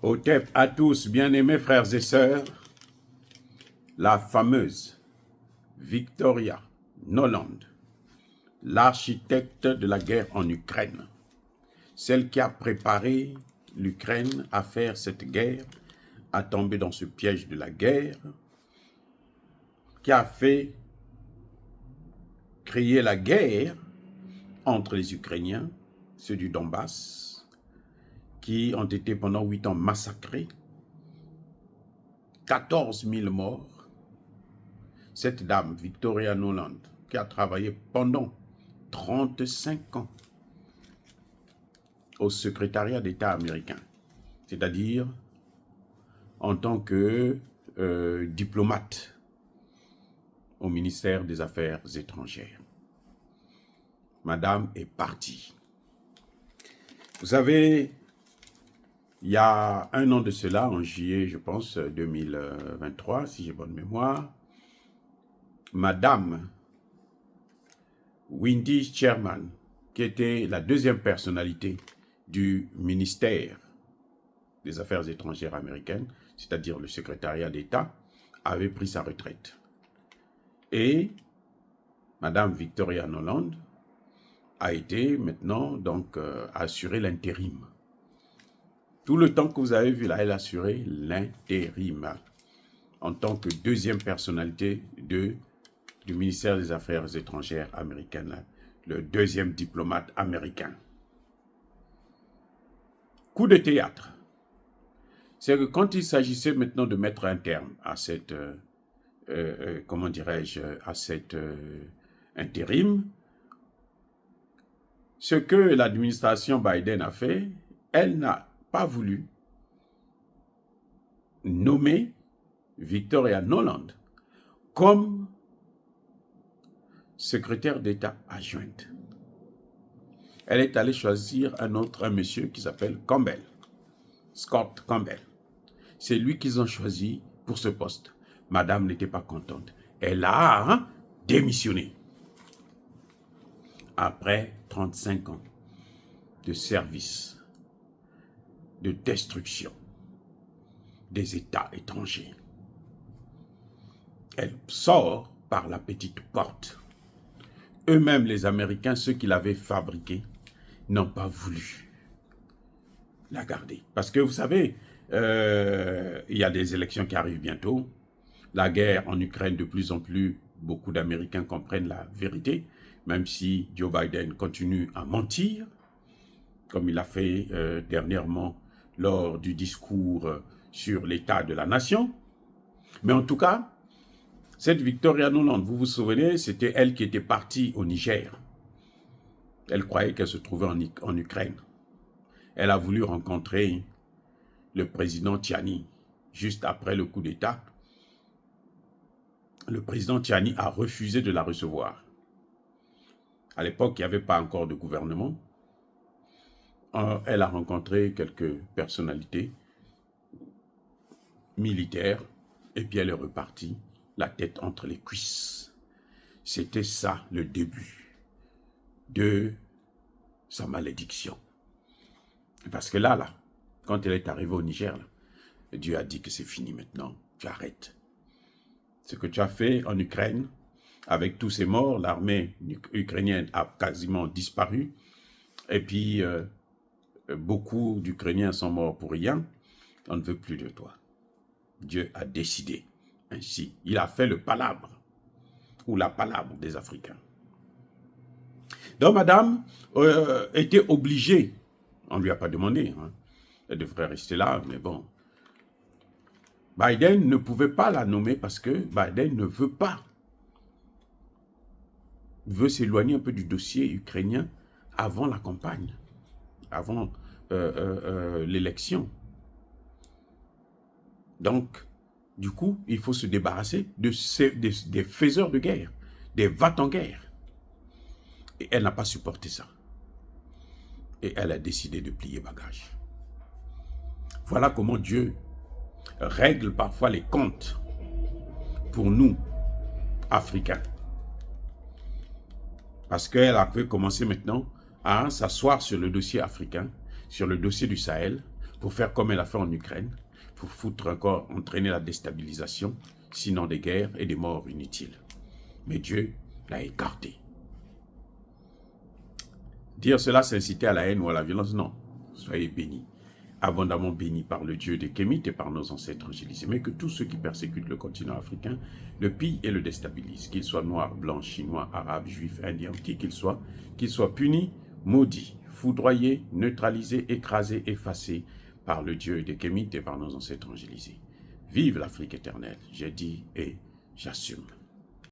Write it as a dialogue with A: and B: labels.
A: Otep à tous, bien-aimés frères et sœurs, la fameuse Victoria Nuland, l'architecte de la guerre en Ukraine, celle qui a préparé l'Ukraine à faire cette guerre, à tomber dans ce piège de la guerre, qui a fait créer la guerre entre les Ukrainiens, ceux du Donbass, qui ont été pendant 8 ans massacrés, 14 000 morts. Cette dame, Victoria Nuland, qui a travaillé pendant 35 ans au secrétariat d'État américain, c'est-à-dire en tant que diplomate au ministère des Affaires étrangères. Madame est partie. Vous savez, il y a un an de cela, en juillet, je pense, 2023, si j'ai bonne mémoire, Madame Wendy Sherman, qui était la deuxième personnalité du ministère des Affaires étrangères américaines, c'est-à-dire le secrétariat d'État, avait pris sa retraite. Et Madame Victoria Nuland a été maintenant donc assuré l'intérim. Tout le temps que vous avez vu là, elle a assuré l'intérim en tant que deuxième personnalité du ministère des Affaires étrangères américaines, le deuxième diplomate américain. Coup de théâtre. C'est que quand il s'agissait maintenant de mettre un terme à cette, comment dirais-je, à cet intérim, ce que l'administration Biden a fait, elle n'a pas voulu nommer Victoria Nuland comme secrétaire d'État adjointe. Elle est allée choisir un monsieur qui s'appelle Campbell, Scott Campbell. C'est lui qu'ils ont choisi pour ce poste. Madame n'était pas contente. Elle a démissionné. Après 35 ans de service, de destruction des États étrangers. Elle sort par la petite porte. Eux-mêmes, les Américains, ceux qui l'avaient fabriquée, n'ont pas voulu la garder. Parce que vous savez, il y a des élections qui arrivent bientôt. La guerre en Ukraine, de plus en plus, beaucoup d'Américains comprennent la vérité, même si Joe Biden continue à mentir, comme il a fait dernièrement lors du discours sur l'état de la nation. Mais en tout cas, cette Victoria Nuland, vous vous souvenez, c'était elle qui était partie au Niger. Elle croyait qu'elle se trouvait en Ukraine. Elle a voulu rencontrer le président Tiani juste après le coup d'État. Le président Tiani a refusé de la recevoir. À l'époque, il n'y avait pas encore de gouvernement. Elle a rencontré quelques personnalités militaires et puis elle est repartie, la tête entre les cuisses. C'était ça le début de sa malédiction. Parce que là, quand elle est arrivée au Niger, là, Dieu a dit que c'est fini maintenant, tu arrêtes. Ce que tu as fait en Ukraine, avec tous ces morts, l'armée ukrainienne a quasiment disparu. Et puis, beaucoup d'Ukrainiens sont morts pour rien. On ne veut plus de toi. Dieu a décidé ainsi. Il a fait le palabre, ou la palabre des Africains. Donc, madame était obligée, on ne lui a pas demandé, elle devrait rester là, mais bon. Biden ne pouvait pas la nommer parce que Biden ne veut pas. Il veut s'éloigner un peu du dossier ukrainien avant la campagne, avant l'élection. Donc, du coup, il faut se débarrasser des faiseurs de guerre, des va-t-en-guerre. Et elle n'a pas supporté ça. Et elle a décidé de plier bagage. Voilà comment Dieu règle parfois les comptes pour nous, Africains. Parce qu'elle a commencé maintenant à s'asseoir sur le dossier africain, sur le dossier du Sahel, pour faire comme elle a fait en Ukraine, pour foutre encore, entraîner la déstabilisation, sinon des guerres et des morts inutiles. Mais Dieu l'a écarté. Dire cela, c'est inciter à la haine ou à la violence, non. Soyez bénis, abondamment bénis par le Dieu des Kémites et par nos ancêtres angélisés. Mais que tous ceux qui persécutent le continent africain le pillent et le déstabilisent, qu'ils soient noirs, blancs, chinois, arabes, juifs, indiens, qui qu'ils soient punis, maudits, foudroyés, neutralisés, écrasés, effacés par le Dieu des Kémites et par nos ancêtres angélisés. Vive l'Afrique éternelle, j'ai dit et j'assume.